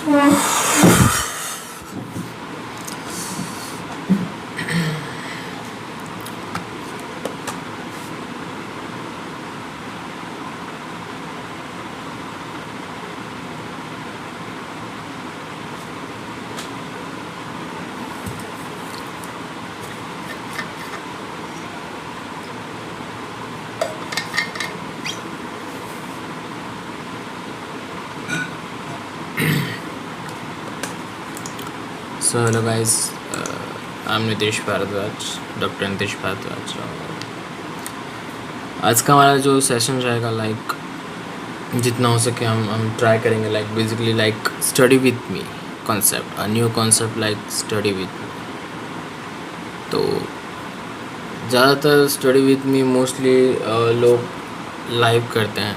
So hello guys, I am Nitish Bhardwaj, doctor Nitish Bhardwaj. आज का हमारा जो सेशन रहेगा, लाइक जितना हो सके हम ट्राई करेंगे, like basically like study with me concept, a new concept like study with me. तो ज़्यादातर स्टडी विथ मी मोस्टली लोग लाइव करते हैं।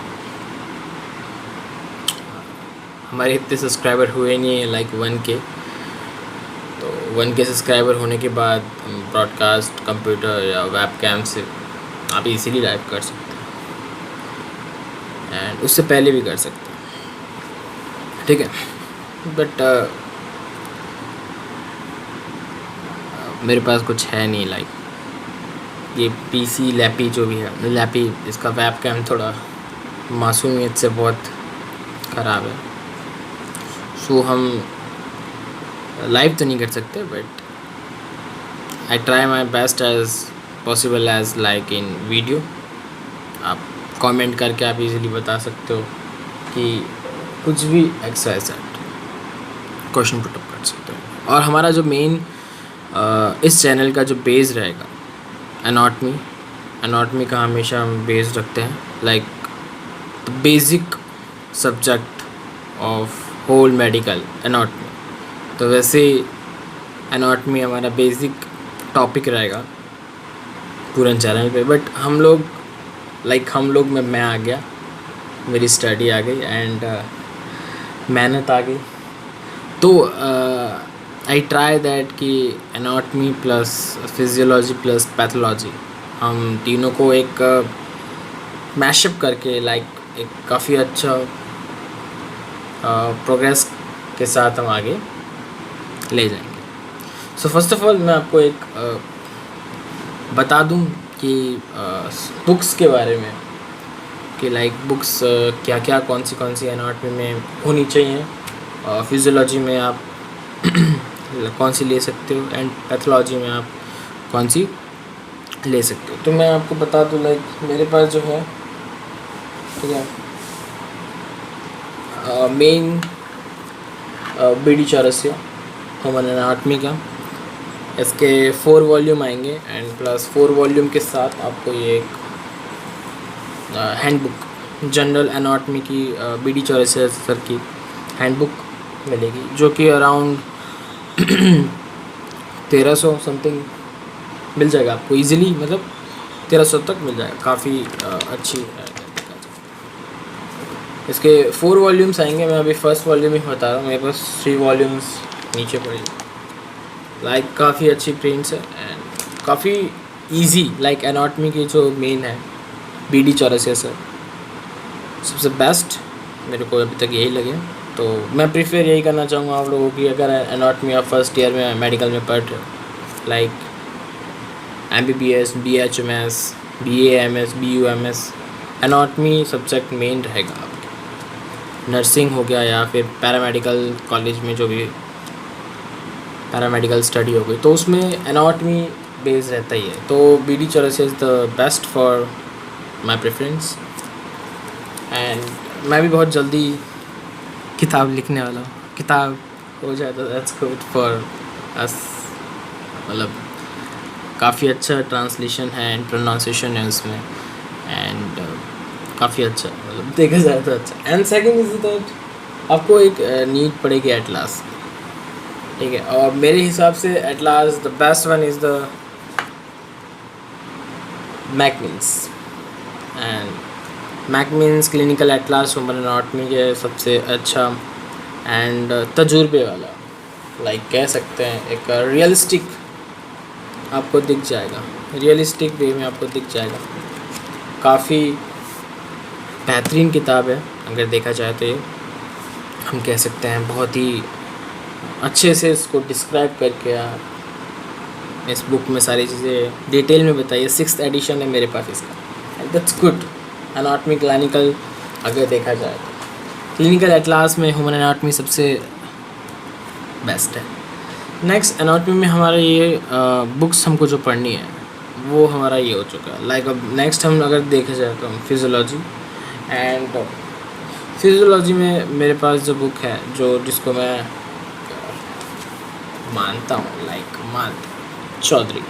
हमारे इतने सब्सक्राइबर हुए नहीं है, लाइक 1K। तो 1K सब्सक्राइबर होने के बाद ब्रॉडकास्ट कंप्यूटर या वेब कैम से आप इजीली लाइव कर सकते हैं, एंड उससे पहले भी कर सकते हैं, ठीक है। बट मेरे पास कुछ है नहीं, लाइक ये पीसी लैपी जो भी है, लैपी इसका वेब कैम थोड़ा मासूमियत से बहुत ख़राब है। सो हम लाइव तो नहीं कर सकते, but I try my best as possible as like in video. आप कमेंट करके आप इजीली बता सकते हो कि कुछ भी XYZ क्वेश्चन पुटअप कर सकते हो। और हमारा जो मेन इस चैनल का जो बेस रहेगा, एनाटमी का हमेशा हम बेस रखते हैं, like the basic subject of whole medical anatomy. तो वैसे एनाटमी हमारा बेसिक टॉपिक रहेगा पूरे चैनल पे। बट हम लोग में मैं आ गया, मेरी स्टडी आ गई एंड मेहनत आ गई। तो आई ट्राई दैट कि anatomy plus physiology plus pathology, हम तीनों को एक मैशअप करके लाइक एक काफ़ी अच्छा प्रोग्रेस के साथ हम आगे ले जाएंगे। सो फर्स्ट ऑफ ऑल मैं आपको एक बता दूं कि बुक्स के बारे में, कि लाइक बुक्स क्या क्या कौन सी एनाटमी में होनी चाहिए, फिजियोलॉजी में आप कौन सी ले सकते हो, एंड पैथोलॉजी में आप कौन सी ले सकते हो। तो मैं आपको बता दूं, लाइक मेरे पास जो है, ठीक है, main BD Chaurasia human anatomy का, इसके 4 वॉल्यूम आएंगे, एंड प्लस 4 वॉल्यूम के साथ आपको ये एक हैंडबुक, जनरल एनाटमी की BD चौरसिया सर की हैंडबुक मिलेगी, जो कि अराउंड 1300 समथिंग मिल जाएगा आपको इजीली, मतलब 1300 तक मिल जाएगा, काफ़ी अच्छी है। इसके 4 वॉल्यूम्स आएंगे। मैं अभी फर्स्ट वॉल्यूम ही बता रहा हूँ, मेरे पास 3 वॉल्यूम्स नीचे पड़ी, लाइक काफ़ी अच्छी प्रिंट्स है एंड काफ़ी इजी। लाइक एनाटमी की जो मेन है BD चौरसिया सर सबसे बेस्ट मेरे को अभी तक यही लगे। तो मैं प्रीफर यही करना चाहूँगा आप लोगों की, अगर एनाटमी आप फर्स्ट ईयर में मेडिकल में पढ़ रहे हो, like MBBS, BHMS, BAMS, BUMS, anatomy subject main रहेगा आपके। नर्सिंग हो गया या फिर पैरामेडिकल कॉलेज में जो भी पैरामेडिकल स्टडी हो गई, तो उसमें एनाटमी बेस रहता ही है। तो BD Chaurasia is the best for my preference, and मैं भी बहुत जल्दी किताब लिखने वाला हूँ। किताब हो जाए तो दैट्स गुड फॉर अस, मतलब काफ़ी अच्छा ट्रांसलेशन है एंड प्रोनाउंसिएशन है उसमें, एंड काफ़ी अच्छा, मतलब देखा जाए तो अच्छा। एंड सेकंड इज दैट आपको एक नीड पड़ेगी एटलास, ठीक है। और मेरे हिसाब से atlas the best one is the McMinn's, and McMinn's clinical atlas human anatomy के सबसे अच्छा एंड तजुर्बे वाला, लाइक कह सकते हैं एक रियलिस्टिक आपको दिख जाएगा, रियलिस्टिक वे में आपको दिख जाएगा। काफ़ी बेहतरीन किताब है अगर देखा जाए तो ये, हम कह सकते हैं बहुत ही अच्छे से इसको डिस्क्राइब करके इस बुक में सारी चीज़ें डिटेल में बताई है। 6th एडिशन है मेरे पास इसका, and that's good. Anatomy clinical अगर देखा जाए तो क्लिनिकल एटलास में ह्यूमन एनाटॉमी सबसे बेस्ट है। नेक्स्ट एनाटॉमी में हमारा ये बुक्स हमको जो पढ़नी है वो हमारा ये हो चुका है। लाइक अब नेक्स्ट हम अगर देखा जाए तो हम फिजियोलॉजी, एंड फिजियोलॉजी में मेरे पास जो बुक है जो जिसको मैं मानता हूँ, चौधरी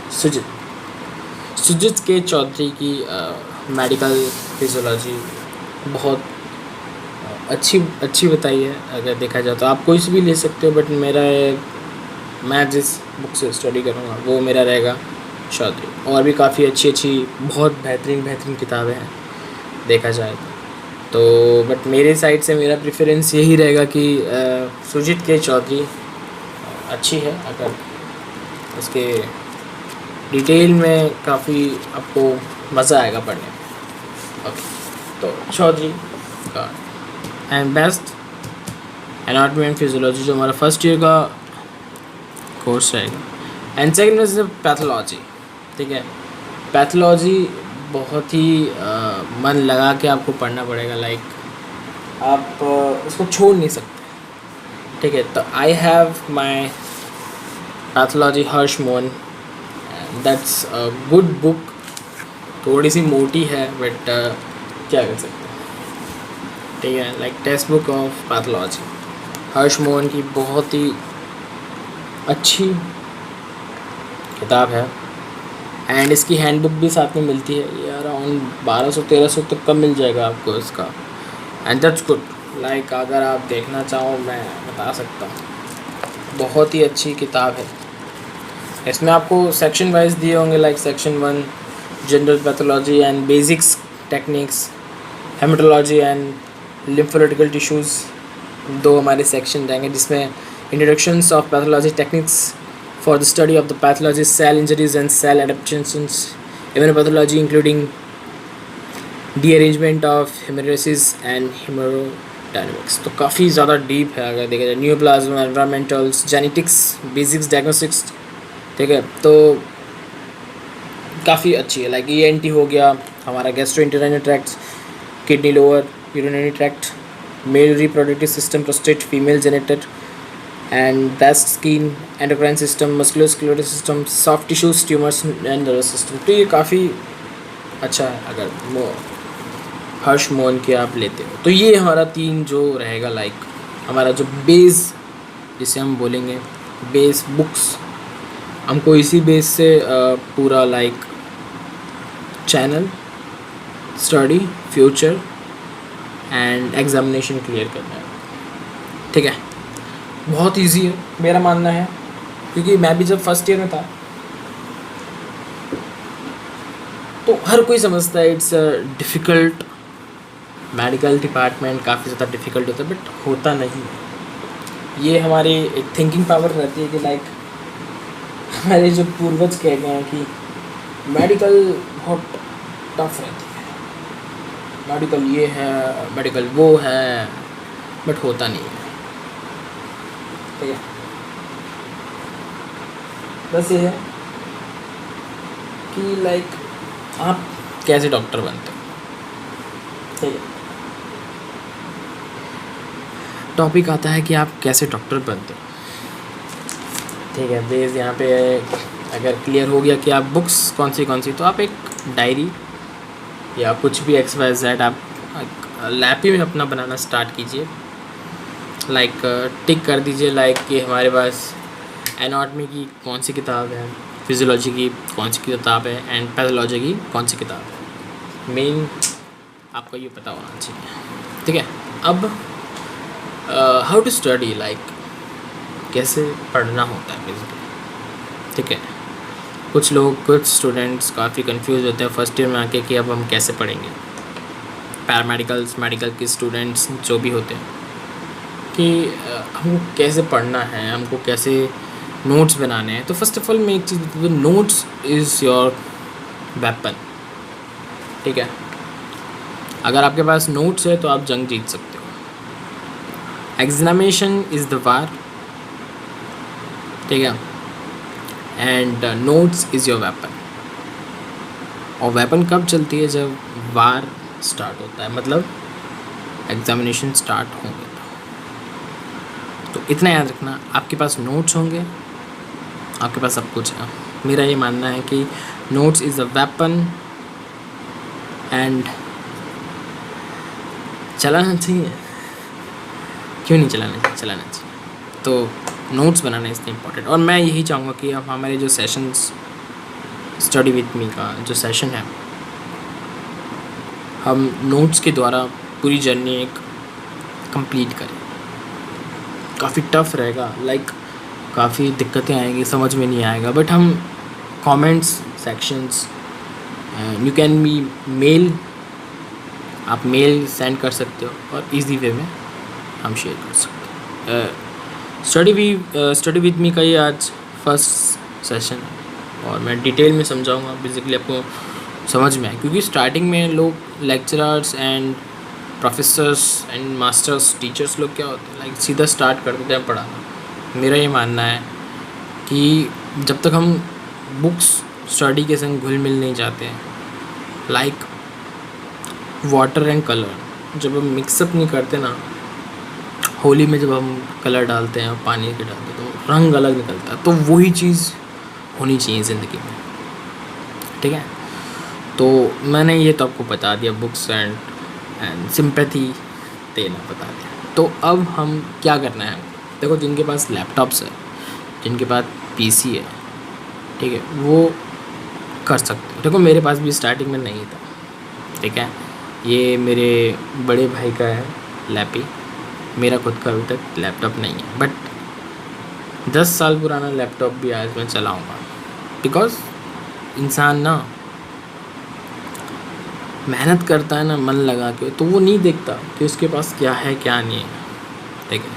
सुजित के चौधरी की मेडिकल फिजियोलॉजी बहुत अच्छी बताई है। अगर देखा जाए तो आप कोई सी भी ले सकते हो, बट मैं जिस बुक से स्टडी करूँगा वो मेरा रहेगा चौधरी। और भी काफ़ी अच्छी बहुत बेहतरीन किताबें हैं देखा जाए तो बट मेरे साइड से मेरा प्रेफरेंस यही रहेगा कि सुजीत के चौधरी अच्छी है। अगर उसके डिटेल में काफ़ी आपको मज़ा आएगा पढ़ने में। ओके, तो चौधरी का and best anatomy and physiology जो हमारा फर्स्ट ईयर का कोर्स रहेगा। एंड सेकेंड में पैथोलॉजी, ठीक है। पैथोलॉजी बहुत ही मन लगा के आपको पढ़ना पड़ेगा। लाइक आप इसको छोड़ नहीं सकते, ठीक है। तो I have my pathology Harsh Mohan, that's a good book. थोड़ी सी मोटी है बट क्या कर सकते हैं, ठीक है। Like textbook of pathology Harsh Mohan की बहुत ही अच्छी किताब है। एंड इसकी हैंडबुक भी साथ में मिलती है, ये अराउंड 1200-1300 तक का मिल जाएगा आपको इसका। And that's good. लाइक अगर आप देखना चाहो मैं बता सकता हूँ, बहुत ही अच्छी किताब है। इसमें आपको सेक्शन वाइज दिए होंगे, like section 1 general pathology and basics techniques, haematology and lympholytical tissues, 2 हमारे सेक्शन रहेंगे जिसमें introductions of pathology techniques for the study of the pathology, cell injuries and cell adaptations, immunopathology including dearrangement of hemolysis and hemodynamics। तो काफ़ी ज़्यादा deep है अगर देखा जाए। न्यूप्लाज्म, एनवायरमेंटल्स, जेनेटिक्स, बेसिक्स, डायग्नोस्टिक्स, ठीक है। तो काफ़ी अच्छी है। लाइक ENT हो गया हमारा, gastrointestinal tract, kidney, lower urinary tract, male reproductive system, prostate, female generator and breast, skin, endocrine system, musculoskeletal system, soft tissues, tumors and nervous system। तो ये काफ़ी अच्छा है अगर वो हर्ष मोहन के आप लेते हो। तो ये हमारा 3 जो रहेगा, लाइक हमारा जो बेस जिसे हम बोलेंगे बेस बुक्स, हमको इसी बेस से पूरा like channel, study, future and examination clear करना है, ठीक है। बहुत इजी है मेरा मानना है, क्योंकि मैं भी जब फर्स्ट ईयर में था तो हर कोई समझता है इट्स डिफ़िकल्ट, मेडिकल डिपार्टमेंट काफ़ी ज़्यादा डिफ़िकल्ट होता है, बट होता नहीं है। ये हमारी एक थिंकिंग पावर रहती है कि लाइक हमारे जो पूर्वज कह गए हैं कि मेडिकल बहुत टफ रहती है, मेडिकल ये है, मेडिकल वो है, बट होता नहीं है, ठीक है। बस ये है कि लाइक आप कैसे डॉक्टर बनते हो, ठीक है। टॉपिक आता है कि आप कैसे डॉक्टर बनते हो, ठीक है। बेस यहाँ पे अगर क्लियर हो गया कि आप बुक्स कौन सी, तो आप एक डायरी या कुछ भी XYZ आप लैप में अपना बनाना स्टार्ट कीजिए। लाइक टिक कर दीजिए लाइक कि हमारे पास एनाटॉमी की कौन सी किताब है, फिजियोलॉजी की कौन सी किताब है, एंड पैथोलॉजी की कौन सी किताब है। मेन आपको ये पता होना चाहिए, ठीक है। अब हाउ टू स्टडी, लाइक कैसे पढ़ना होता है बेसिकली, ठीक है। कुछ स्टूडेंट्स काफ़ी कंफ्यूज होते हैं फर्स्ट ईयर में आके कि अब हम कैसे पढ़ेंगे। पैरामेडिकल्स, मेडिकल के स्टूडेंट्स जो भी होते हैं कि हमको कैसे पढ़ना है, हमको कैसे नोट्स बनाने हैं। तो फर्स्ट ऑफ ऑल मैं एक चीज़ बता दूँ, नोट्स इज़ योर वेपन, ठीक है। अगर आपके पास नोट्स है तो आप जंग जीत सकते हो। एग्जामिनेशन इज़ द वार, ठीक है, and notes is your weapon. और वेपन कब चलती है? जब वार स्टार्ट होता है, मतलब एग्जामिनेशन स्टार्ट होंगे। तो इतना याद रखना, आपके पास नोट्स होंगे, आपके पास सब कुछ है। मेरा ये मानना है कि notes is a weapon and चलाना चाहिए। क्यों नहीं चलाना चाहिए? चलाना चाहिए। तो नोट्स बनाना इसलिए इम्पोर्टेंट। और मैं यही चाहूँगा कि अब हमारे जो सेशंस, स्टडी विथ मी का जो सेशन है, हम नोट्स के द्वारा पूरी जर्नी एक कंप्लीट करें। काफ़ी टफ रहेगा, लाइक काफ़ी दिक्कतें आएंगी, समझ में नहीं आएगा, बट हम comments sections, you can be mail, आप मेल सेंड कर सकते हो और इजी वे में हम शेयर कर सकते हैं। स्टडी विद मी का ये आज फर्स्ट सेशन है और मैं डिटेल में समझाऊंगा, बेसिकली आपको समझ में आए, क्योंकि स्टार्टिंग में लोग lecturers and professors and masters teachers लोग क्या होते हैं, लाइक सीधा स्टार्ट कर देते हैं पढ़ाना। मेरा ये मानना है कि जब तक हम बुक्स स्टडी के संग घुल मिल नहीं जाते हैं, लाइक वाटर एंड कलर, जब हम मिक्सअप नहीं करते ना, होली में जब हम कलर डालते हैं और पानी के डालते हैं तो रंग अलग निकलता है। तो वही चीज़ होनी चाहिए ज़िंदगी में, ठीक है। तो मैंने ये तो आपको बता दिया, बुक्स एंड सिंपैथी देना बता दिया। तो अब हम क्या करना है? देखो, जिनके पास लैपटॉप्स है, जिनके पास पीसी है, ठीक है, वो कर सकते हो। देखो, मेरे पास भी स्टार्टिंग में नहीं था, ठीक है। ये मेरे बड़े भाई का है लैपी, मेरा खुद का अभी तक लैपटॉप नहीं है, बट 10 साल पुराना लैपटॉप भी आज मैं चलाऊँगा, बिकॉज इंसान ना मेहनत करता है ना मन लगा के, तो वो नहीं देखता कि उसके पास क्या है क्या नहीं है, ठीक है।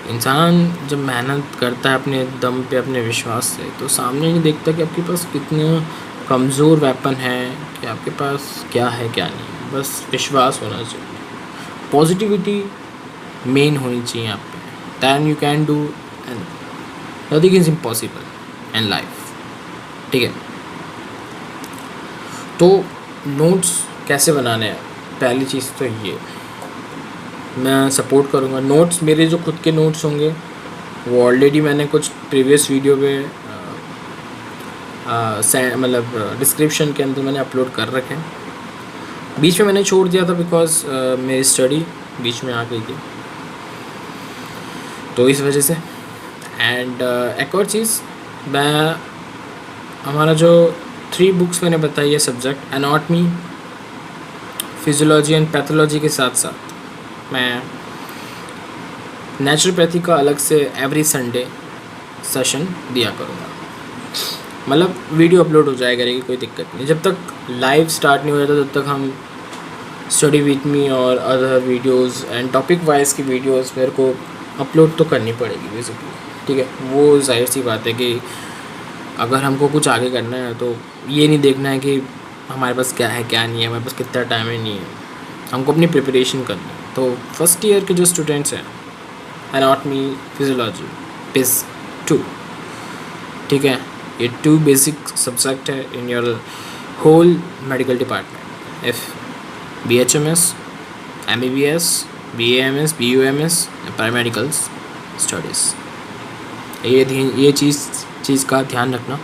इंसान जब मेहनत करता है अपने दम पे, अपने विश्वास से, तो सामने नहीं देखता कि आपके पास कितना कमज़ोर वेपन है, कि आपके पास क्या है क्या नहीं। बस विश्वास होना चाहिए, पॉजिटिविटी मेन होनी चाहिए आप पे, then you can do and nothing is impossible in life, ठीक है। तो नोट्स कैसे बनाने हैं? पहली चीज़ तो ये मैं सपोर्ट करूँगा। नोट्स मेरे जो खुद के नोट्स होंगे वो ऑलरेडी मैंने कुछ प्रीवियस वीडियो पे मतलब डिस्क्रिप्शन के अंदर मैंने अपलोड कर रखे हैं। बीच में मैंने छोड़ दिया था बिकॉज मेरी स्टडी बीच में आ गई थी, तो इस वजह से। एंड एक और चीज़, मैं हमारा जो 3 बुक्स मैंने बताई है subject, anatomy, physiology and pathology के साथ साथ मैं नेचुरोपैथी का अलग से एवरी संडे सेशन दिया करूँगा। मतलब वीडियो अपलोड हो जाएगा, करेगी, कोई दिक्कत नहीं। जब तक लाइव स्टार्ट नहीं हो जाता तब तक हम स्टडी विथ मी और other videos and topic wise की वीडियोस मेरे को अपलोड तो करनी पड़ेगी बेसिकली, ठीक है। वो जाहिर सी बात है कि अगर हमको कुछ आगे करना है तो ये नहीं देखना है कि हमारे पास क्या है क्या नहीं है, हमारे पास कितना टाइम है नहीं है, हमको अपनी प्रिपरेशन करनी है। तो फर्स्ट ईयर के जो स्टूडेंट्स हैं, एनाटॉमी, फिजियोलॉजी, पेज 2, ठीक है, ये 2 बेसिक सब्जेक्ट है in your whole medical department. If BHMS, MBBS, BAMS, BUMS, paramedicals studies, ये चीज़ का ध्यान रखना,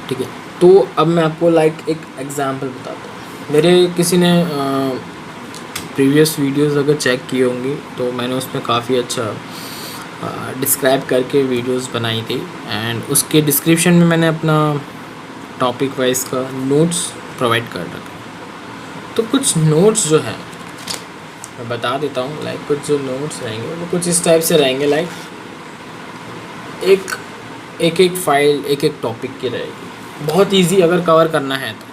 ठीक है। तो अब मैं आपको लाइक एक एग्ज़ाम्पल बताता हूँ। मेरे किसी ने प्रीवियस वीडियोस अगर चेक की होंगी तो मैंने उसमें काफ़ी अच्छा डिस्क्राइब करके वीडियोस बनाई थी, एंड उसके डिस्क्रिप्शन में मैंने अपना टॉपिक वाइज का नोट्स प्रोवाइड कर रखा। तो कुछ नोट्स जो है मैं बता देता हूँ, लाइक कुछ जो नोट्स रहेंगे वो कुछ इस टाइप से रहेंगे, लाइक एक फाइल एक टॉपिक की रहेगी, बहुत इजी अगर कवर करना है तो,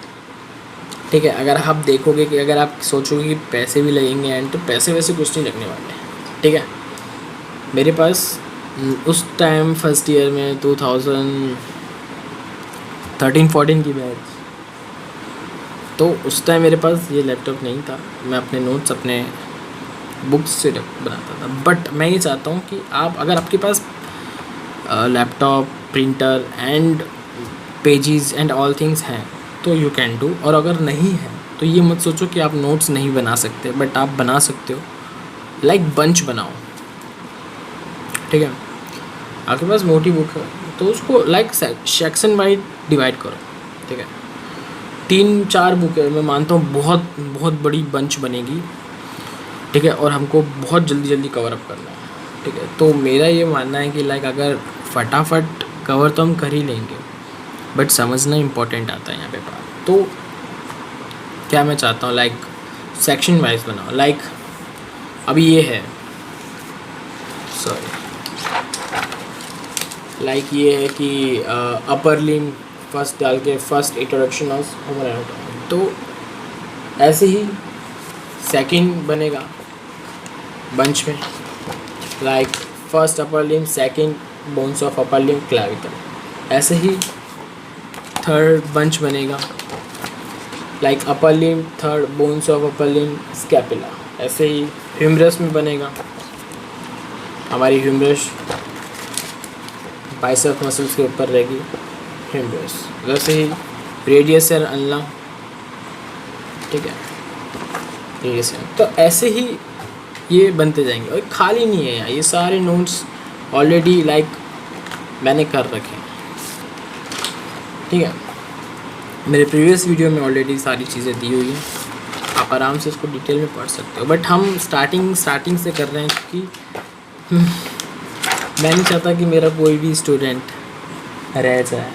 ठीक है। अगर आप देखोगे कि अगर आप सोचोगे कि पैसे भी लगेंगे एंड, तो पैसे वैसे कुछ नहीं लगने वाले हैं, ठीक है। मेरे पास उस टाइम फर्स्ट ईयर में 2013-14 की बैच, तो उस टाइम मेरे पास ये लैपटॉप नहीं था। मैं अपने नोट्स अपने बुक्स से बनाता था। बट मैं ये चाहता हूँ कि आप, अगर आपके पास laptop, printer and pages and all things हैं तो यू कैन डू, और अगर नहीं है तो ये मत सोचो कि आप नोट्स नहीं बना सकते, बट आप बना सकते हो। लाइक बंच बनाओ, ठीक है। आपके पास मोटी बुक है तो उसको लाइक सेक्शन वाइज डिवाइड करो, ठीक है। 3-4 बुक है, मैं मानता हूँ बहुत बहुत बड़ी बंच बनेगी, ठीक है, और हमको बहुत जल्दी जल्दी कवर अप करना है, ठीक है। तो मेरा ये मानना है कि लाइक अगर फटाफट कवर तो हम कर ही लेंगे, बट समझना इम्पोर्टेंट आता है यहाँ पे बात। तो क्या मैं चाहता हूँ, लाइक सेक्शन वाइज बनाओ। लाइक अभी ये है, सॉरी, लाइक ये है कि अपर लिम फर्स्ट डाल के first introduction of human anatomy, तो ऐसे ही सेकंड बनेगा बंच में, like first upper limb, second bones of upper limb, clavicle. ऐसे ही थर्ड बंच बनेगा, like upper limb, third bones of upper limb, scapula. ऐसे ही ह्यूमरस में बनेगा, हमारी ह्यूमरस बाइसेप मसल्स के ऊपर रहेगी ह्यूमरस। वैसे ही रेडियस और अल्ना, ठीक है, रेडियस। तो ऐसे ही ये बनते जाएंगे, और खाली नहीं है यहाँ, ये सारे नोट्स ऑलरेडी लाइक मैंने कर रखे हैं, ठीक है। मेरे प्रीवियस वीडियो में ऑलरेडी सारी चीज़ें दी हुई हैं, आप आराम से इसको डिटेल में पढ़ सकते हो। बट हम स्टार्टिंग से कर रहे हैं, क्योंकि मैं नहीं चाहता कि मेरा कोई भी स्टूडेंट रह जाए,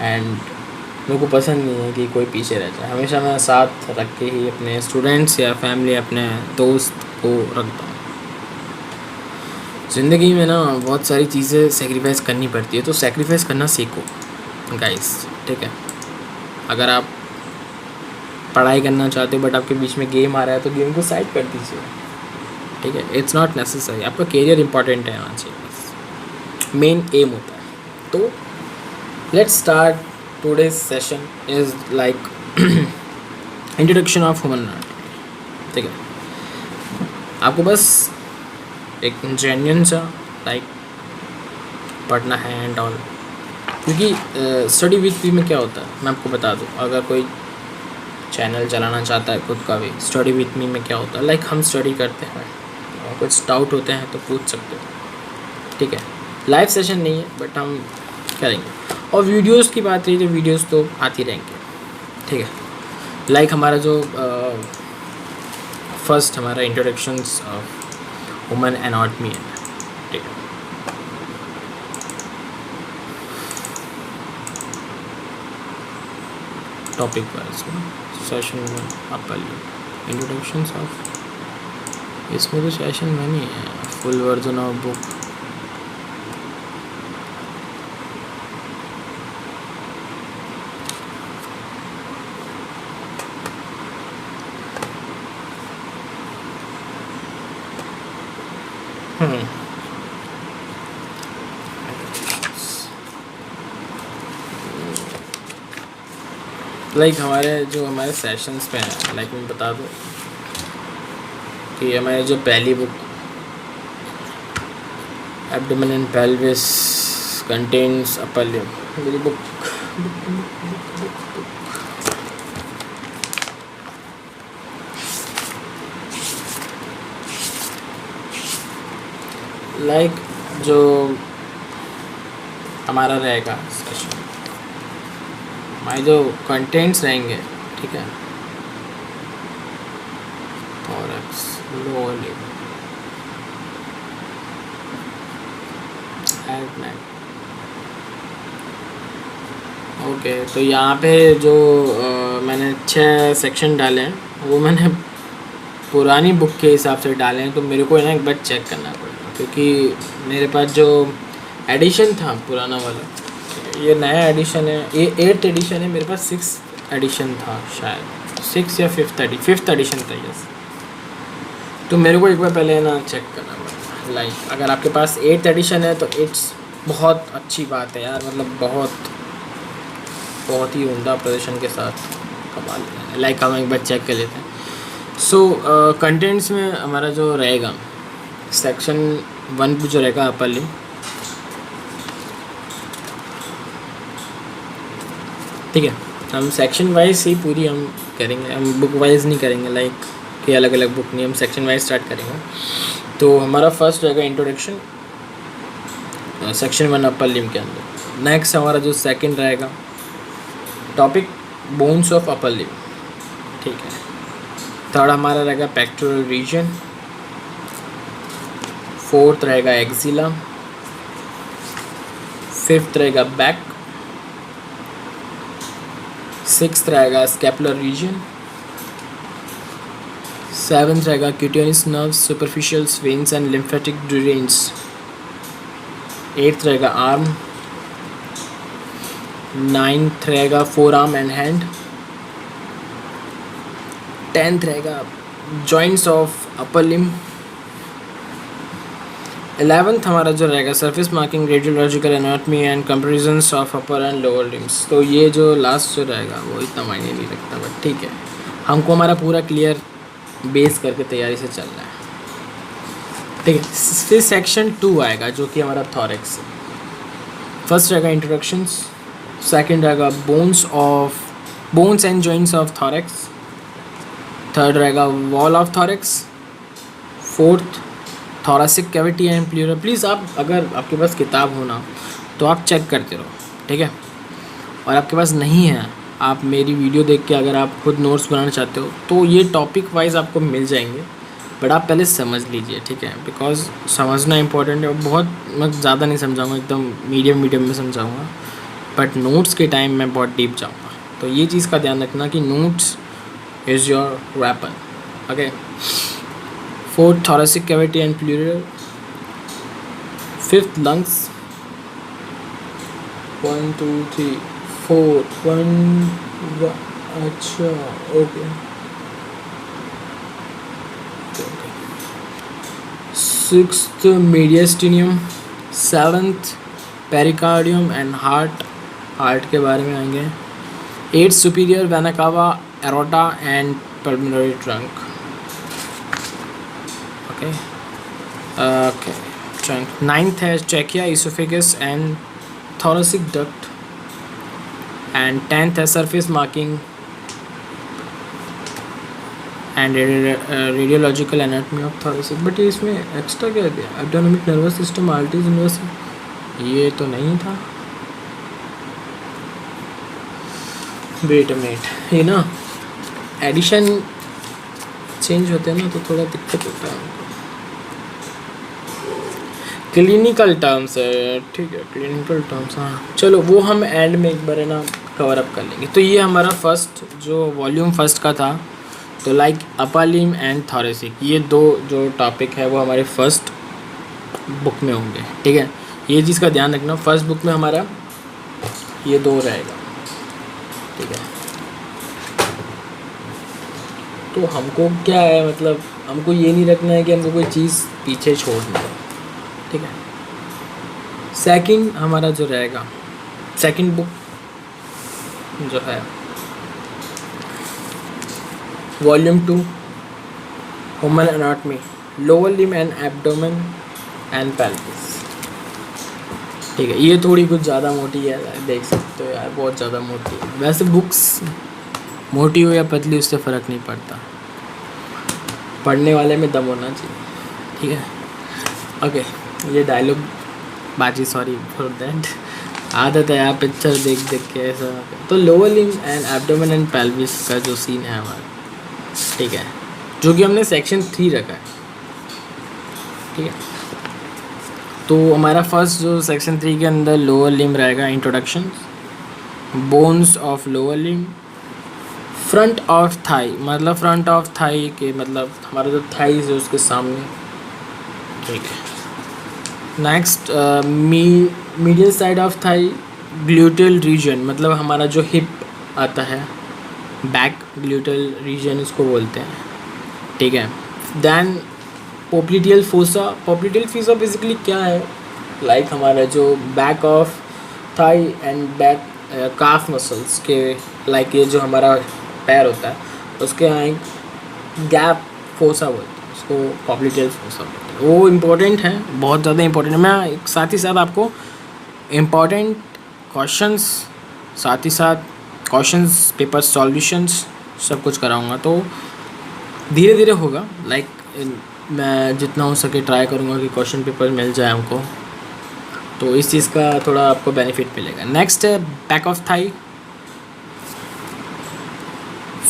एंड मेरे को पसंद नहीं है कि कोई पीछे रह जाए। हमेशा मैं साथ रख के ही अपने स्टूडेंट्स या फैमिली, अपने दोस्त को रखता हूँ। ज़िंदगी में ना बहुत सारी चीज़ें सेक्रीफाइस करनी पड़ती है, तो सेक्रीफाइस करना सीखो गाइस, ठीक है। अगर आप पढ़ाई करना चाहते हो बट आपके बीच में गेम आ रहा है तो गेम को साइड कर दीजिए, ठीक है। इट्स नॉट नेसेसरी, आपका करियर इंपॉर्टेंट है आना चाहिए, बस मेन एम होता है। तो let's start today's session is like introduction of human anatomy, ठीक है। आपको बस एक जेन्युइन सा लाइक पढ़ना है एंड ऑल, क्योंकि स्टडी विथ मी में क्या होता है मैं आपको बता दूँ। अगर कोई चैनल चलाना चाहता है खुद का भी, स्टडी विथ मी में क्या होता है, लाइक हम स्टडी करते हैं और कुछ डाउट होते हैं तो पूछ सकते हो, ठीक है। लाइव सेशन नहीं है बट हम करेंगे। और वीडियोस की बात रही तो वीडियोस तो आती रहेंगे, ठीक है। लाइक हमारा जो फर्स्ट हमारा इंट्रोडक्शंस ऑफ ह्यूमन एनाटॉमी है, ठीक है। टॉपिक वाइज सेशन में अपर लिम इंट्रोडक्शंस ऑफ, इसमें तो सेशन में नहीं है, full version of book. Like हमारे सेशंस पे हैं, लाइक मैं बता दूँ कि हमारे जो पहली book abdomen and pelvis contains upper limb, मेरी बुक लाइक जो हमारा रहेगा सेशन, हमारे जो कंटेंट्स रहेंगे, ठीक है। Thorax, lower limb, abdomen, okay. तो यहाँ पे जो मैंने 6 सेक्शन डाले हैं वो मैंने पुरानी बुक के हिसाब से डाले हैं, तो मेरे को ना एक बार चेक करना पड़ेगा, क्योंकि मेरे पास जो एडिशन था पुराना वाला, ये नया एडिशन है, ये 8th एडिशन है, मेरे पास 6th एडिशन था शायद, 6 या 5th एडिशन था यस। तो मेरे को एक बार पहले ना चेक करना पड़ेगा। लाइक अगर आपके पास 8th एडिशन है तो इट्स बहुत अच्छी बात है यार, मतलब बहुत ही उम्दा प्रदर्शन के साथ कमाल है। लाइक हम एक बार चेक कर लेते हैं। सो कंटेंट्स में हमारा जो रहेगा सेक्शन 1 जो रहेगा अपर लिम, ठीक है। हम सेक्शन वाइज ही पूरी हम करेंगे, हम बुक वाइज नहीं करेंगे, लाइक कि अलग अलग बुक नहीं, हम सेक्शन वाइज स्टार्ट करेंगे। तो हमारा फर्स्ट रहेगा इंट्रोडक्शन सेक्शन 1 अपर लिम के अंदर। नेक्स्ट हमारा जो सेकंड रहेगा topic bones of upper limb, ठीक है। थर्ड हमारा रहेगा पेक्टोरल रीजन। फोर्थ रहेगा एक्सिला। फिफ्थ रहेगा बैक। सिक्स्थ रहेगा स्कैपुलर रीजन। सेवन्थ रहेगा cutaneous nerves, superficial veins and lymphatic drains. Eighth रहेगा आर्म। नाइन्थ रहेगा forearm and hand. Tenth रहेगा joints of upper limb. 11th हमारा जो रहेगा surface marking, radiological anatomy and comparisons of upper and lower limbs. तो ये जो last जो रहेगा वो इतना मायने नहीं रखता, बट ठीक है, हमको हमारा पूरा क्लियर बेस करके तैयारी से चलना है, ठीक है। फिर सेक्शन 2 आएगा जो कि हमारा थॉरेक्स। फर्स्ट रहेगा इंट्रोडक्शंस, सेकंड रहेगा bones and joints of thorax, third रहेगा wall of thorax, fourth thoracic cavity and pleural. Please आप अगर आपके पास किताब हो ना तो आप चेक करते रहो, ठीक है। और आपके पास नहीं है, आप मेरी वीडियो देख के अगर आप खुद नोट्स बनाना चाहते हो तो ये टॉपिक वाइज आपको मिल जाएंगे, बट आप पहले समझ लीजिए, ठीक है। बिकॉज समझना इंपॉर्टेंट है। और बहुत मैं ज़्यादा नहीं समझाऊँगा, एकदम मीडियम में समझाऊँगा, बट नोट्स के टाइम मैं बहुत डीप जाऊँगा। तो ये चीज़ का ध्यान रखना कि notes is your weapon, okay. Fourth, thoracic cavity and pleural. Fifth, lungs. 1, 2, 3, 4. अच्छा, okay. Sixth, mediastinum. Seventh, pericardium and heart. Heart के बारे में आएंगे. Eighth, superior vena cava, aorta and pulmonary trunk. Okay, trunk. Ninth है trachea, esophagus and thoracic duct. And 10th है surface marking and radiological anatomy of thoracic. But ये इसमें extra क्या दिया? Autonomic nervous system, arteries, nervous, ये तो नहीं था। वेट अ मिनट, ये ना एडिशन चेंज होते हैं ना तो थोड़ा दिक्कत होता है। क्लिनिकल टर्म्स है, ठीक है, क्लिनिकल टर्म्स, हाँ चलो वो हम एंड में एक बार है ना कवर अप कर लेंगे। तो ये हमारा फर्स्ट जो वॉल्यूम फर्स्ट का था, तो like upper limb and thoracic, ये दो जो टॉपिक है वो हमारे फर्स्ट बुक में होंगे, ठीक है। ये चीज़ का ध्यान रखना, फर्स्ट बुक में हमारा ये दो रहेगा, ठीक है। तो हमको क्या है, मतलब हमको ये नहीं रखना है कि हमको कोई चीज़ पीछे छोड़नी है, ठीक है। सेकंड हमारा जो रहेगा, सेकंड बुक जो है volume 2, human anatomy, lower limb and abdomen and pelvis, ठीक है। ये थोड़ी कुछ ज़्यादा मोटी है, देख सकते हो यार, बहुत ज़्यादा मोटी है। वैसे बुक्स मोटी हो या पतली उससे फ़र्क नहीं पड़ता, पढ़ने वाले में दम होना चाहिए, ठीक है। ओके, ये डायलॉग बाजी, सॉरी फॉर दैट, आदत है यार पिक्चर देख देख के ऐसा। तो lower limb and abdomen and pelvis का जो सीन है हमारा, ठीक है, जो कि हमने सेक्शन 3 रखा है, ठीक है। तो हमारा फर्स्ट जो सेक्शन 3 के अंदर लोअर लिम रहेगा, introduction, bones of lower limb, front of thigh, मतलब फ्रंट ऑफ थाई के मतलब हमारा जो थाइज है उसके सामने, ठीक है। Next medial side of thigh, gluteal region, मतलब हमारा जो हिप आता है, बैक ग्लूटल रीजन इसको बोलते हैं, ठीक है। Then popliteal fossa, popliteal fossa basically क्या है, लाइक हमारा जो back of thigh and back calf muscles के, लाइक ये जो हमारा पैर होता है उसके यहाँ एक गैप फोसा बोलते हैं उसको, पॉप्लिटेल फोसा बोलते हैं। वो इम्पोर्टेंट है, बहुत ज़्यादा इम्पोर्टेंट है। मैं साथ ही साथ आपको इम्पॉर्टेंट क्वेश्चंस, साथ ही साथ क्वेश्चंस पेपर सॉल्यूशंस सब कुछ कराऊंगा। तो धीरे धीरे होगा, लाइक मैं जितना हो सके ट्राई करूंगा कि क्वेश्चन पेपर मिल जाए हमको, तो इस चीज़ का थोड़ा आपको बेनिफिट मिलेगा। नेक्स्ट है back of Thai,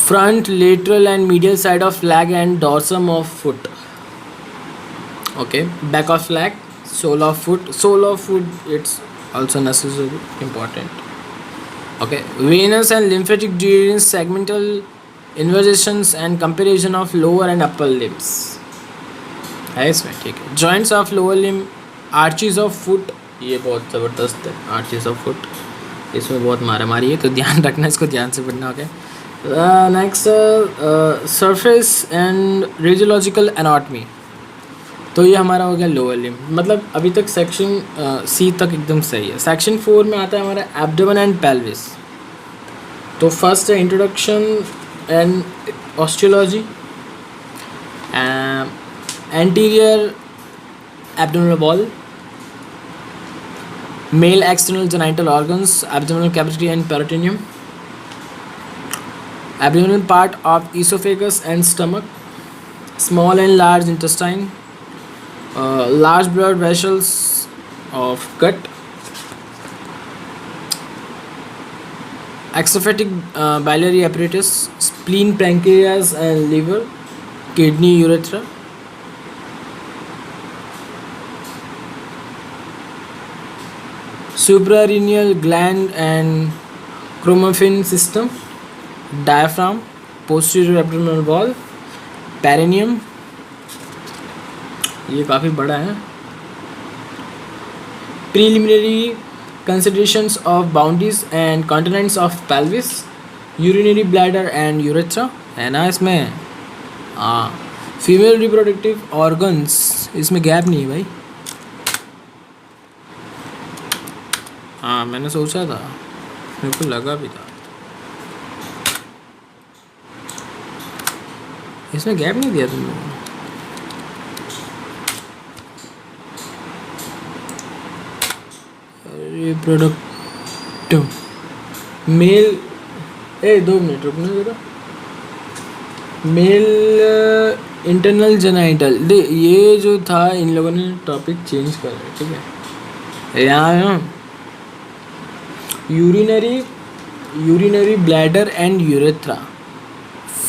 front, lateral and medial side of leg and dorsum of foot. Okay, back of leg, sole of foot, it's also necessary, important. Okay, venous and lymphatic drainage, segmental inversions and comparison of lower and upper limbs है इसमें, ठीक है। joints of lower limb, arches of foot, ये बहुत ज़बरदस्त है, arches of foot, इसमें बहुत मारा मारी है, तो ध्यान रखना, इसको ध्यान से पढ़ना। Okay, next surface and radiological anatomy, तो ये हमारा हो गया लोअर लिम्ब। मतलब अभी तक सेक्शन सी तक एकदम सही है। सेक्शन 4 में आता है हमारा एब्डोमेन एंड पेल्विस। तो फर्स्ट है introduction and osteology, anterior abdominal wall, male external genital organs, abdominal cavity and peritoneum, abdominal part of oesophagus and stomach, small and large intestine, large blood vessels of gut, exophatic biliary apparatus, spleen, pancreas and liver, kidney, urethra, suprarenal gland and chromaffin system, diaphragm, posterior abdominal wall, perineum, ये काफ़ी बड़ा है, preliminary considerations of boundaries and continents of pelvis, urinary bladder and urethra है ना इसमें। हाँ, female reproductive organs, इसमें gap नहीं है भाई। हाँ, मैंने सोचा था, मेरे को लगा भी था, इसमें गैप नहीं दिया तुम लोगों ने। रिप्रोडक्टिव मेल, 2 मिनट रुकना ज़रा। मेल इंटरनल जेनाइटल, दे ये जो था इन लोगों ने टॉपिक चेंज कर रहा है, ठीक है। यहाँ urinary bladder and urethra,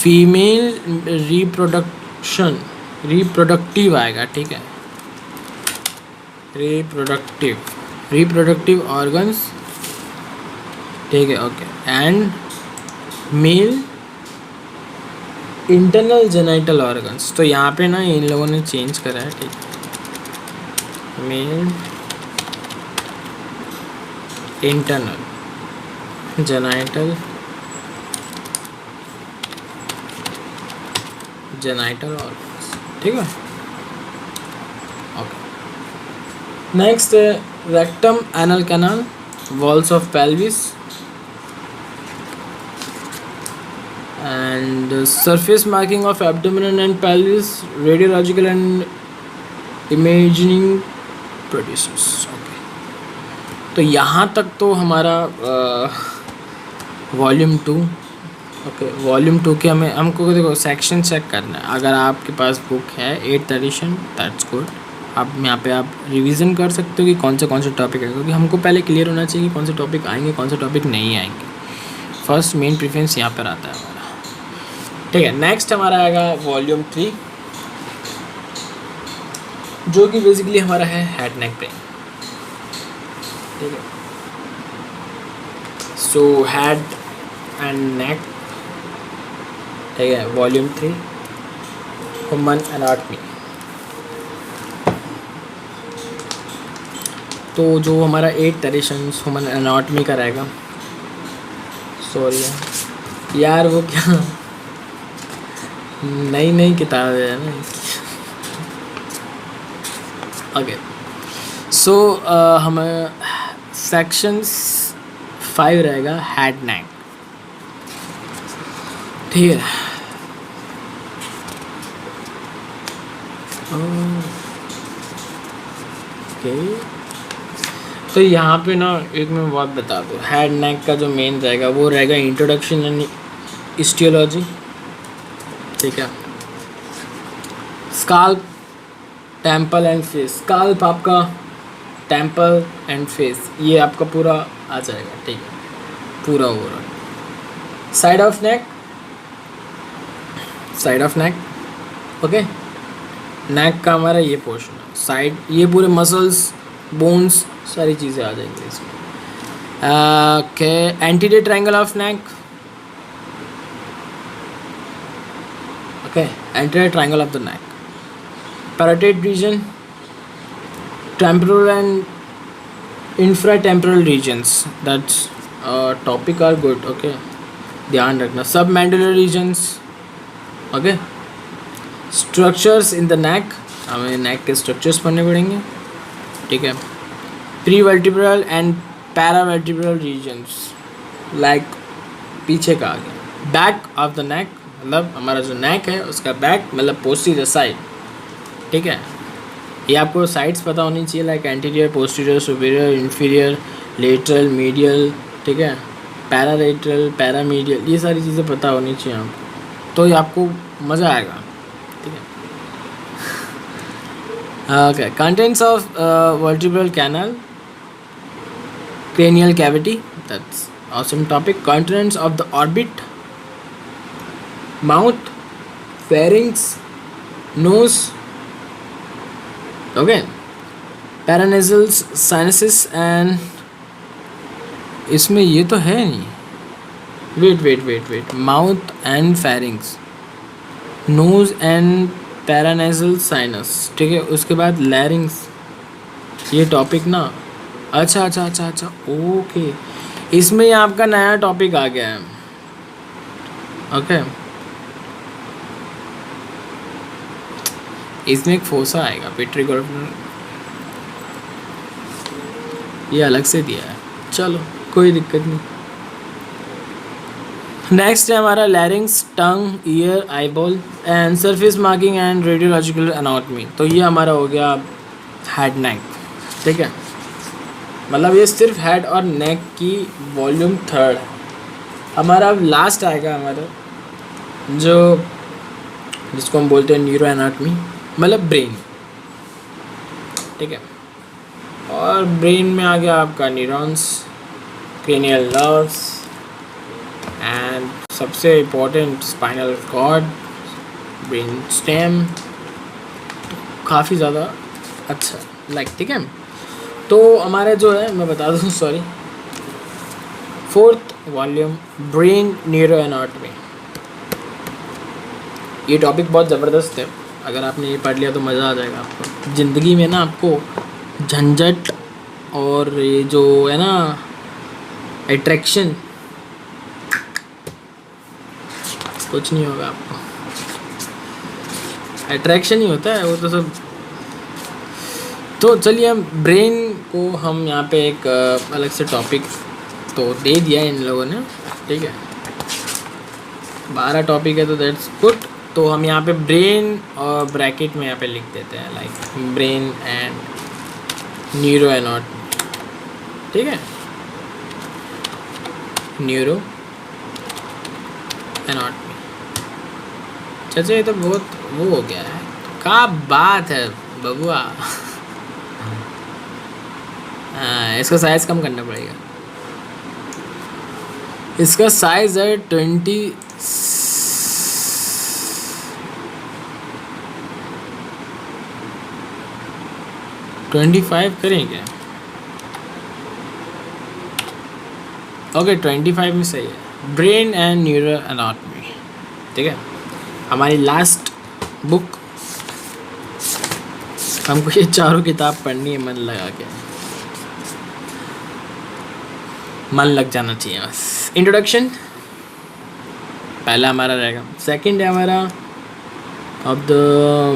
female reproductive आएगा, ठीक है। रिप्रोडक्टिव ऑर्गन्स, ठीक है, okay. And mail internal genital organs, तो यहाँ पे ना इन लोगों ने चेंज करा है, ठीक है। मेल इंटरनल जेनाइटल ऑर्गन्स, ठीक है, okay. Next rectum, anal canal, walls of pelvis and surface marking of abdomen and pelvis, radiological and imaging producers, okay। तो यहाँ तक तो हमारा वॉल्यूम 2, ओके। वॉल्यूम 2 के हमको देखो सेक्शन चेक करना है। अगर आपके पास बुक है 8th एडिशन, दैट्स गुड। आप यहाँ पे आप रिवीजन कर सकते हो कि कौन से टॉपिक है, क्योंकि हमको पहले क्लियर होना चाहिए कि कौन से टॉपिक आएंगे, कौन से टॉपिक नहीं आएंगे। फर्स्ट मेन प्रेफरेंस यहाँ पर आता है हमारा, ठीक है। नेक्स्ट हमारा आएगा वॉल्यूम 3, जो कि बेसिकली हमारा है हेड नेक ब्रेन, ठीक है। सो हेड एंड नेक, ठीक है, वॉल्यूम 3, ह्यूमन एनाटॉमी। तो जो हमारा 8th एडिशन ह्यूमन एनाटॉमी का रहेगा, सॉरी यार वो क्या नई किताब है ना। ओके, सो हमें सेक्शंस 5 रहेगा हेड नेक, ठीक है। ओके, तो यहाँ पे ना एक मैं बात बता दूँ, हेड नेक का जो मेन रहेगा वो रहेगा इंट्रोडक्शन एंड हिस्टोलॉजी, ठीक है। Scalp, temple and face, scalp आपका, टेम्पल एंड फेस, ये आपका पूरा आ जाएगा, ठीक है, पूरा overall. Side of neck, side of neck, okay, neck का हमारा ये पोर्शन है, साइड, ये पूरे मसल्स, बोन्स, सारी चीज़ें आ जाएंगी इसमें। Okay, anterior triangle of neck, okay, anterior triangle of the neck, parotid region, temporal and infratemporal regions, that's topic are good, okay, ध्यान रखना। Submandibular regions, okay, structures in the neck, हमें neck के structures पढ़ने पड़ेंगे, ठीक है। Prevertebral and paravertebral regions, like पीछे का आगे, बैक ऑफ द नेक, मतलब हमारा जो नेक है उसका बैक मतलब पोस्टीरियर साइड, ठीक है। ये आपको साइड्स पता होनी चाहिए, like anterior, posterior, superior, inferior, lateral, medial, ठीक है, पैरालेटरल, पैरामीडियल, ये सारी चीज़ें पता होनी चाहिए आपको, तो ये आपको मज़ा आएगा, ठीक है। Okay, contents of vertebral canal, cranial cavity, that's awesome topic. Contents of the orbit, mouth, pharynx, nose, okay, paranasal sinuses and इसमें ये तो है नहीं, wait, mouth and pharynx, nose and paranasal sinus, ठीक है। उसके बाद लैरिंग्स, ये टॉपिक ना, अच्छा, ओके, इसमें ये आपका नया टॉपिक आ गया है, ओके। इसमें एक फोसा आएगा, पिट्री गोल्फ, ये अलग से दिया है, चलो कोई दिक्कत नहीं। नेक्स्ट है हमारा लैरिंग्स, टंग, year, eyeball and surface marking and radiological anatomy, तो ये हमारा हो गया हेड नेक, ठीक है। मतलब ये सिर्फ हेड और नेक की वॉल्यूम 3 है। हमारा अब लास्ट आएगा हमारा जो, जिसको हम बोलते हैं न्यूरो एनाटॉमी, मतलब ब्रेन, ठीक है। और ब्रेन में आ गया आपका न्यूरॉन्स, क्रेनियल नर्व्स एंड सबसे important spinal cord, brain stem, काफ़ी ज़्यादा अच्छा, लाइक, ठीक है। तो हमारे जो है, मैं बता दूँ, sorry, 4th volume brain neuro anatomy, ये टॉपिक बहुत ज़बरदस्त है, अगर आपने ये पढ़ लिया तो मज़ा आ जाएगा आपको ज़िंदगी में ना, आपको झंझट और ये जो है ना अट्रैक्शन, कुछ नहीं होगा आपको, अट्रैक्शन ही होता है वो तो सब। तो चलिए, हम ब्रेन को हम यहाँ पे एक अलग से टॉपिक तो दे दिया इन लोगों ने, ठीक है, 12 टॉपिक है तो दैट्स गुड। तो हम यहाँ पे ब्रेन और ब्रैकेट में यहाँ पे लिख देते हैं, like brain and neuro anatomy, ठीक है, न्यूरो एनाटॉमी। चाचा ये तो बहुत वो हो गया है, क्या बात है बबुआ। हाँ, इसका साइज़ कम करना पड़ेगा, इसका साइज़ है 25 करेंगे, ओके 25 में सही है। ब्रेन एंड न्यूरो एनाटॉमी, ठीक है। हमारी लास्ट बुक, हमको ये चारों किताब पढ़नी है मन लगा के, मन लग जाना चाहिए बस। इंट्रोडक्शन पहला हमारा रहेगा, सेकंड है हमारा of the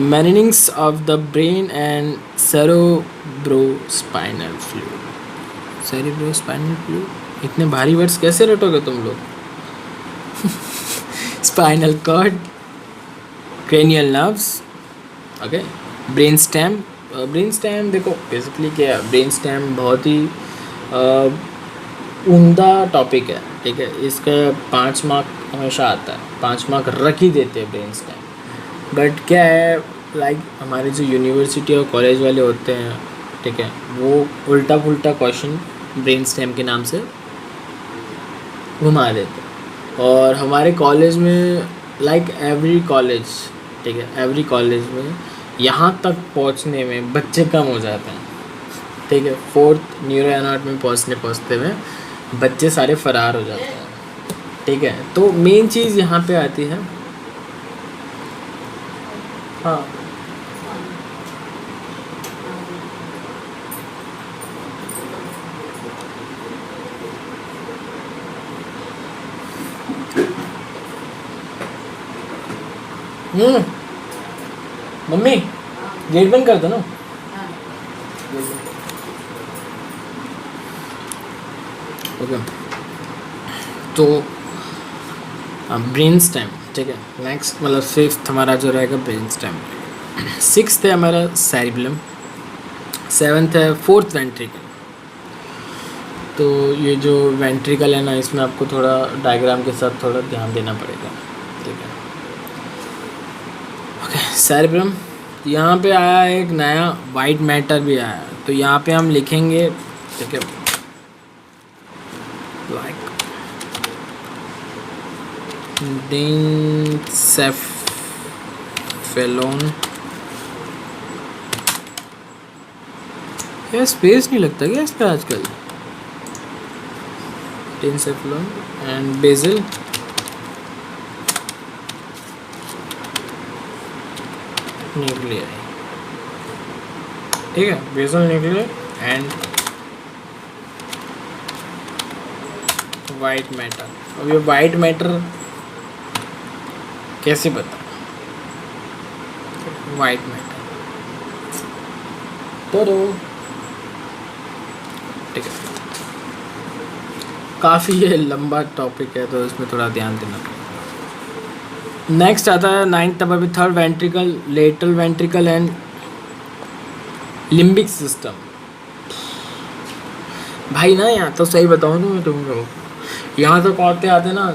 meninges of the brain and cerebrospinal fluid. Cerebrospinal fluid, इतने भारी वर्ड्स कैसे रटोगे तुम लोग। Spinal cord, cranial nerves, okay, brain stem देखो बेसिकली क्या है। ब्रेन स्टैम बहुत ही अ, उम्दा टॉपिक है, ठीक है। इसका 5 मार्क हमेशा आता है, 5 मार्क रख ही देते हैं ब्रेन स्टैम। बट क्या है, लाइक हमारे जो यूनिवर्सिटी और कॉलेज वाले होते हैं, ठीक है, वो उल्टा पुल्टा क्वेश्चन ब्रेन स्टैम के नाम से घुमा देते हैं। और हमारे कॉलेज में लाइक एवरी कॉलेज, ठीक है, एवरी कॉलेज में यहाँ तक पहुँचने में बच्चे कम हो जाते हैं, ठीक है। 4th न्यूरो एनाटॉमी में पहुँचते में बच्चे सारे फरार हो जाते हैं, ठीक है। तो मेन चीज़ यहाँ पे आती है। हाँ, मम्मी गेट बंद कर दो ना। ओके, तो ब्रेन स्टेम, ठीक है। नेक्स्ट मतलब 5th हमारा जो रहेगा ब्रेन स्टेम। 6th है हमारा सेरिबेलम। 7th है 4th वेंट्रिकल। तो ये जो वेंट्रिकल है ना, इसमें आपको थोड़ा डायग्राम के साथ थोड़ा ध्यान देना पड़ेगा, ठीक है। Okay, cerebellum. यहाँ पे आया एक नया वाइट मैटर भी आया, तो यहाँ पे हम लिखेंगे, ठीक है, लाइक डेनसेफेलोन। यार स्पेस नहीं लगता क्या इस पर आजकल। डेनसेफेलोन एंड बेसल न्यूक्लियर, ठीक है, basal nuclear and white matter. अब ये वाइट मैटर कैसे पता, वाइट मैटर तो ठीक है। काफ़ी ये लंबा टॉपिक है, तो इसमें थोड़ा ध्यान देना पड़ेगा। नेक्स्ट आता है 9th नंबर पे 3rd ventricle, lateral ventricle and limbic system. भाई ना यहाँ तो सही बताऊँ तो मैं तुमको, यहाँ तक आते आते ना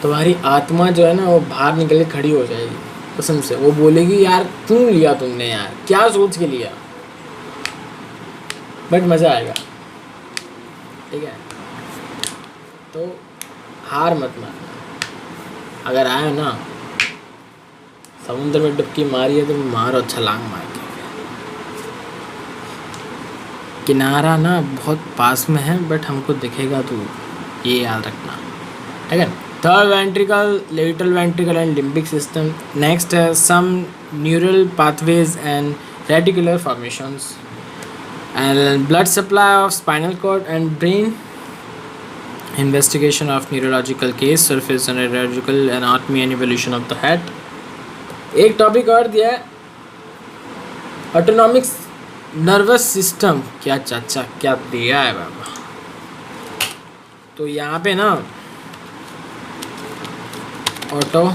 तुम्हारी आत्मा जो है ना वो बाहर निकल के खड़ी हो जाएगी कसम से। वो बोलेगी यार क्यों लिया तुमने, यार क्या सोच के लिया, बट मज़ा आएगा, ठीक है। तो हार मत मारना। अगर आया ना समुद्र में डुबकी मारी है तो मारो छलांग मार के। किनारा ना बहुत पास में है बट हमको दिखेगा, तो ये याद रखना, ठीक है। 3rd ventricle, lateral ventricle and limbic system. Next है some neural pathways and reticular formations and blood supply of spinal cord and brain. Investigation of neurological case, surface and neurological anatomy and evolution of the head. एक topic और दिया है autonomic nervous system. क्या चाचा क्या दिया है बाबा। तो यहाँ पे ना ऑटोनॉमिक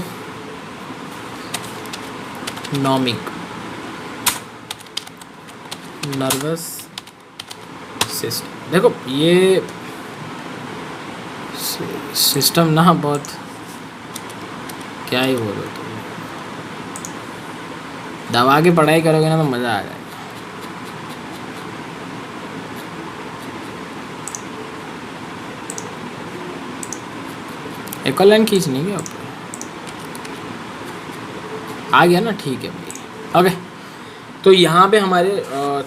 नर्वस सिस्टम, देखो ये सिस्टम ना बहुत क्या ही बोलो तुम, दबा के पढ़ाई करोगे ना तो मज़ा आ जाएगा। एक और लाइन खींचनी क्या आपको, आ गया ना, ठीक है भाई। ओके, तो यहाँ पे हमारे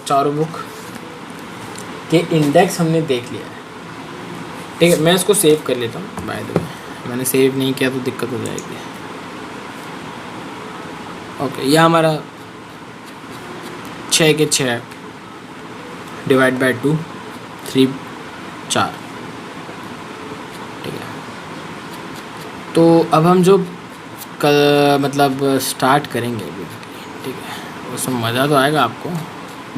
चारों बुक के इंडेक्स हमने देख लिया है, ठीक है। मैं इसको सेव कर लेता हूँ, बाय द वे मैंने सेव नहीं किया तो दिक्कत हो जाएगी। ओके, यह हमारा 6 के 6 डिवाइड बाय 2 3 4, ठीक है। तो अब हम जो मतलब स्टार्ट करेंगे अभी, ठीक है, उसमें मज़ा तो आएगा आपको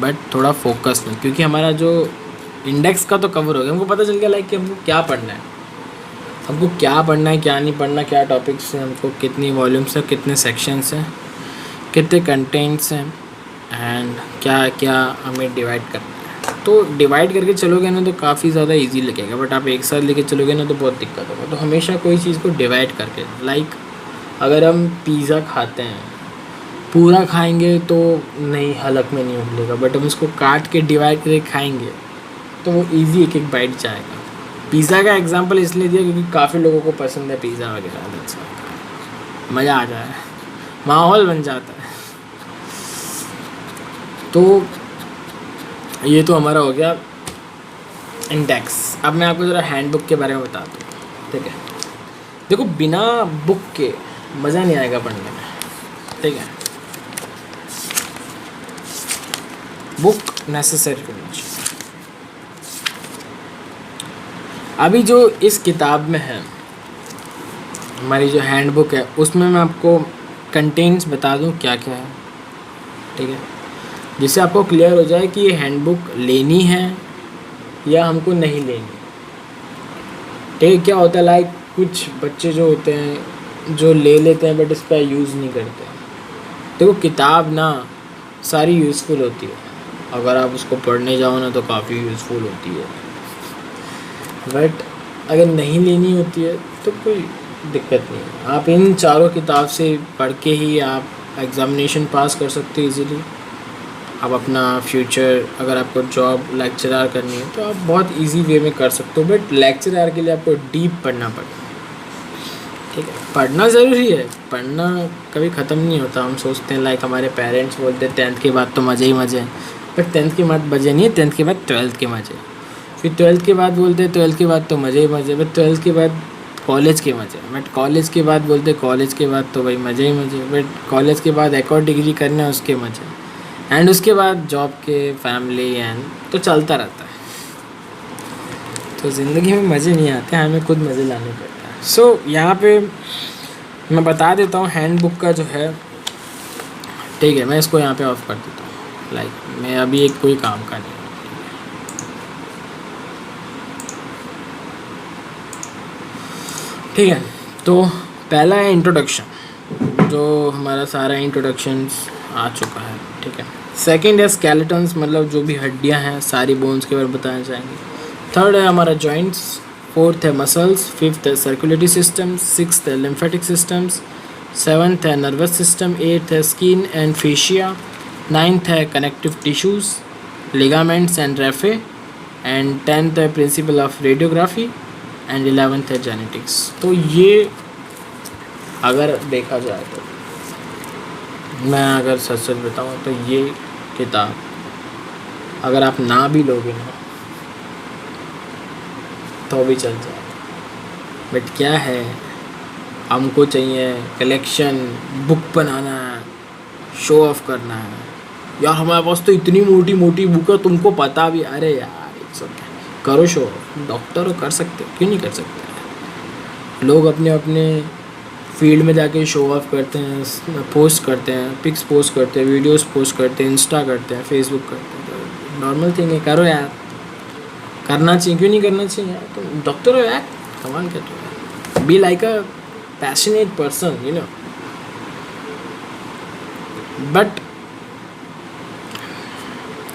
बट थोड़ा फोकस में, क्योंकि हमारा जो इंडेक्स का तो कवर हो गया। हमको पता चल गया लाइक कि हमको क्या पढ़ना है, हमको क्या पढ़ना है क्या नहीं पढ़ना, क्या टॉपिक्स हैं, हमको कितनी वॉल्यूम्स है, कितने सेक्शंस हैं, कितने कंटेंट्स हैं एंड क्या क्या हमें डिवाइड करना है। तो डिवाइड करके चलोगे ना तो काफ़ी ज़्यादा इजी लगेगा, बट आप एक साथ लेके चलोगे ना तो बहुत दिक्कत होगा। तो हमेशा कोई चीज़ को डिवाइड करके, लाइक अगर हम पिज़्ज़ा खाते हैं पूरा खाएंगे तो नहीं, हलक में नहीं उबलेगा, बट हम उसको काट के डिवाइड करके खाएंगे तो वो ईजी एक एक बाइट जाएगा। पिज़्ज़ा का एग्जांपल इसलिए दिया क्योंकि काफ़ी लोगों को पसंद है पिज़्ज़ा वगैरह, मज़ा आ जाए, माहौल बन जाता है। तो ये तो हमारा हो गया इंडेक्स। अब मैं आपको ज़रा हैंडबुक के बारे में बताता हूँ, ठीक है। देखो बिना बुक के मज़ा नहीं आएगा पढ़ने में, ठीक है। बुक नेसेसरी होनी चाहिए। अभी जो इस किताब में है, हमारी जो हैंडबुक है, उसमें मैं आपको कंटेंट्स बता दूं क्या क्या है, ठीक है, जिससे आपको क्लियर हो जाए कि ये हैंडबुक लेनी है या हमको नहीं लेनी। ठीक है, क्या होता है लाइक कुछ बच्चे जो होते हैं जो ले लेते हैं बट इसका यूज़ नहीं करते। देखो किताब ना सारी यूज़फुल होती है, अगर आप उसको पढ़ने जाओ ना तो काफ़ी यूज़फुल होती है, बट अगर नहीं लेनी होती है तो कोई दिक्कत नहीं है। आप इन चारों किताब से पढ़ के ही आप एग्ज़ामिनेशन पास कर सकते हो इजीली। आप अपना फ्यूचर, अगर आपको जॉब लेक्चरर करनी है तो आप बहुत इजी वे में कर सकते हो, बट लेक्चरर के लिए आपको डीप पढ़ना पड़ेगा, ठीक है। पढ़ना ज़रूरी है, पढ़ना कभी ख़त्म नहीं होता। हम सोचते हैं लाइक हमारे पेरेंट्स बोलते हैं 10th के बाद तो मज़े ही मज़े हैं, बट 10th के बाद मज़े नहीं है, 10th के बाद 12th के मज़े। फिर 12th के बाद बोलते हैं 12th के बाद तो मज़े ही मज़े, बट 12th के बाद कॉलेज के मज़े, बट कॉलेज के बाद बोलते कॉलेज के बाद तो भाई मज़े ही मज़े, बट कॉलेज के बाद एक और डिग्री करना है उसके मज़े, एंड उसके बाद जॉब के, फैमिली एंड तो चलता रहता है। तो ज़िंदगी में मज़े नहीं आते, हमें खुद मज़े लाने पड़ते हैं। सो यहाँ पे मैं बता देता हूँ हैंडबुक का जो है, ठीक है। मैं इसको यहाँ पे ऑफ कर देता हूँ, लाइक मैं अभी एक कोई काम का नहीं, ठीक है। तो पहला है इंट्रोडक्शन, जो हमारा सारा इंट्रोडक्शंस आ चुका है, ठीक है। सेकंड है स्केलेटन्स, मतलब जो भी हड्डियां हैं सारी बोन्स के बारे में बताए जाएंगे। थर्ड है हमारा जॉइंट्स। फोर्थ है मसल्स। फिफ्थ है सर्कुलेटरी सिस्टम। सिक्स्थ है लिम्फेटिक सिस्टम्स। सेवन्थ है नर्वस सिस्टम। एट्थ है स्किन एंड फेशिया। नाइन्थ है connective tissues, ligaments and raphe. And 10th है principle of radiography. And 11th है जेनेटिक्स। तो ये अगर देखा जाए तो, मैं अगर सच सच बताऊँ तो ये किताब अगर आप ना भी लोगे ना तो भी चल जाए, बट क्या है, हमको चाहिए कलेक्शन, बुक बनाना है, शो ऑफ करना है। यार हमारे पास तो इतनी मोटी मोटी बुक है, तुमको पता भी, अरे यार इट्स ओके, करो शो ऑफ। डॉक्टर हो, कर सकते हो, क्यों नहीं कर सकते। लोग अपने अपने फील्ड में जाके शो ऑफ करते हैं, पोस्ट करते हैं, पिक्स पोस्ट करते हैं, वीडियोस पोस्ट करते हैं, इंस्टा करते हैं, फेसबुक करते हैं। तो नॉर्मल थिंग है, करो यार, करना चाहिए, क्यों नहीं करना चाहिए यार। तुम डॉक्टर हो यार, कमाल कर रहे हो, be like a passionate person, you know. But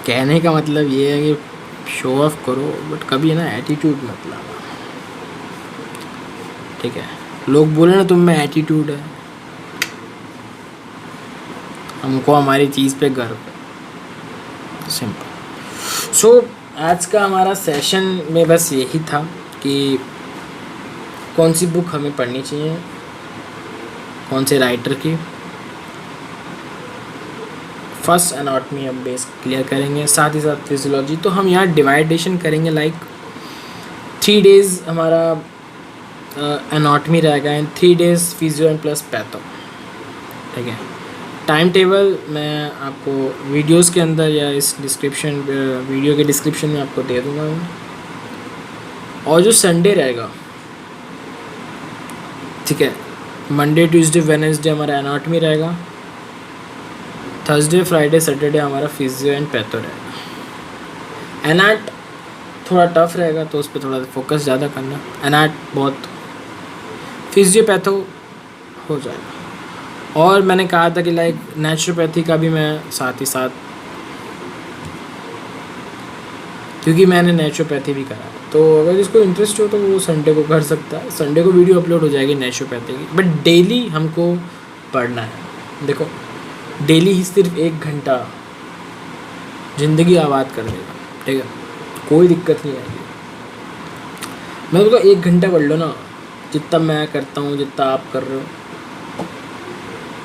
कहने का मतलब ये है कि शो ऑफ करो, बट कभी है ना एटीट्यूड मत लाना, ठीक है। लोग बोले ना तुम में एटीट्यूड है, हमको हमारी चीज़ पे गर्व है, सिंपल। सो आज का हमारा सेशन में बस यही था कि कौन सी बुक हमें पढ़नी चाहिए, कौन से राइटर की। फर्स्ट एनाटॉमी हम बेस क्लियर करेंगे, साथ ही साथ फिजियोलॉजी। तो हम यहाँ डिवाइडेशन करेंगे, लाइक 3 days हमारा एनाटॉमी रहेगा and 3 days physio and plus patho, ठीक है। टाइम टेबल मैं आपको वीडियोस के अंदर या इस डिस्क्रिप्शन, वीडियो के डिस्क्रिप्शन में आपको दे दूँगा। और जो संडे रहेगा, ठीक है, मंडे ट्यूसडे वेडनेसडे हमारा एनाटॉमी रहेगा, थर्सडे फ्राइडे सैटरडे हमारा फिजियो एंड पैथो रहेगा। एनाट थोड़ा टफ रहेगा तो उस पर थोड़ा फोकस ज़्यादा करना, एनाट बहुत, फिजियो पैथो हो जाएगा। और मैंने कहा था कि लाइक नेचुरोपैथी का भी मैं साथ ही साथ, क्योंकि मैंने नेचुरोपैथी भी करा, तो अगर इसको इंटरेस्ट हो तो वो संडे को कर सकता है। संडे को वीडियो अपलोड हो जाएगी नेचुरोपैथी की, बट डेली हमको पढ़ना है। देखो डेली ही सिर्फ 1 घंटा ज़िंदगी आबाद कर देगा, ठीक है, कोई दिक्कत नहीं आएगी। मैं बोलता 1 घंटा पढ़ लो ना, जितना मैं करता हूँ, जितना आप कर रहे हो,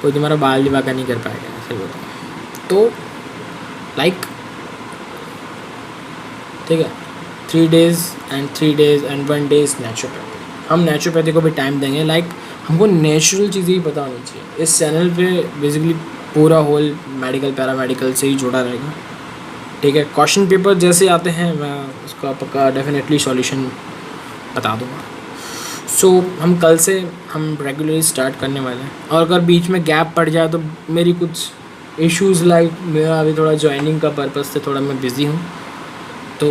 कोई तुम्हारा बाल विवाह का नहीं कर पाएगा, ऐसे बताओ तो। लाइक ठीक है, 3 days and 1 day नेचुरोपैथी। हम नेचुरोपैथी को भी टाइम देंगे। लाइक हमको नेचुरल चीज़ें ही पता होनी चाहिए। इस चैनल पे बेसिकली पूरा होल मेडिकल पैरामेडिकल से ही जुड़ा रहेगा, ठीक है। क्वेश्चन पेपर जैसे आते हैं मैं उसका पक्का डेफिनेटली सॉल्यूशन बता दूंगा। सो हम कल से हम रेगुलरली स्टार्ट करने वाले हैं, और अगर बीच में गैप पड़ जाए तो मेरी कुछ इश्यूज़, लाइक मेरा अभी थोड़ा ज्वाइनिंग का पर्पज़ से थोड़ा मैं बिज़ी हूँ, तो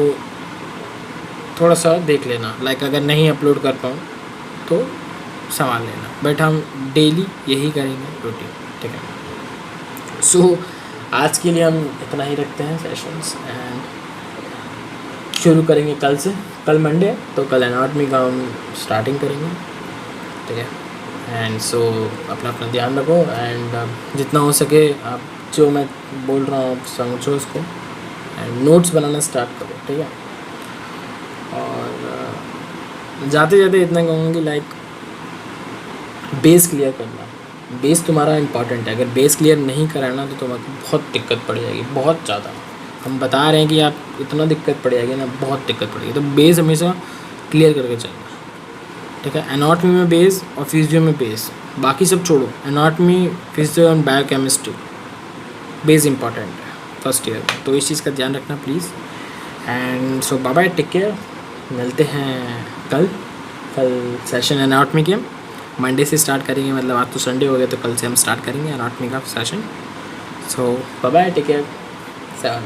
थोड़ा सा देख लेना। लाइक अगर नहीं अपलोड कर पाऊँ तो संभाल लेना, बट हम डेली यही करेंगे रूटीन, ठीक है। सो आज के लिए हम इतना ही रखते हैं सेशंस, एंड शुरू करेंगे कल से। कल मंडे है तो कल एनाटॉमी का हम स्टार्टिंग करेंगे, ठीक है। एंड सो अपना अपना ध्यान रखो, एंड जितना हो सके आप जो मैं बोल रहा हूँ आप समझो उसको, एंड नोट्स बनाना स्टार्ट करो, ठीक है। और जाते जाते इतना कहूँगी, लाइक बेस क्लियर करना। बेस तुम्हारा इंपॉर्टेंट है। अगर बेस क्लियर नहीं कराना तो तुम्हें बहुत दिक्कत पड़ जाएगी, बहुत ज़्यादा। हम बता रहे हैं कि आप इतना दिक्कत पड़ जाएगी ना, बहुत दिक्कत पड़ेगी। तो बेस हमेशा क्लियर करके चलना, ठीक है। एनाटॉमी में बेस और फिजियो में बेस, बाकी सब छोड़ो। Anatomy, physio and biochemistry base important है फर्स्ट ईयर में, तो इस चीज़ का ध्यान रखना please. And so bye bye, take care. मिलते हैं कल सेशन एनाटॉमी के मंडे से स्टार्ट करेंगे। मतलब आज तो संडे हो गया, तो कल से हम स्टार्ट करेंगे एनाटॉमी का सेशन। सो बाय बाय, टेक केयर, 7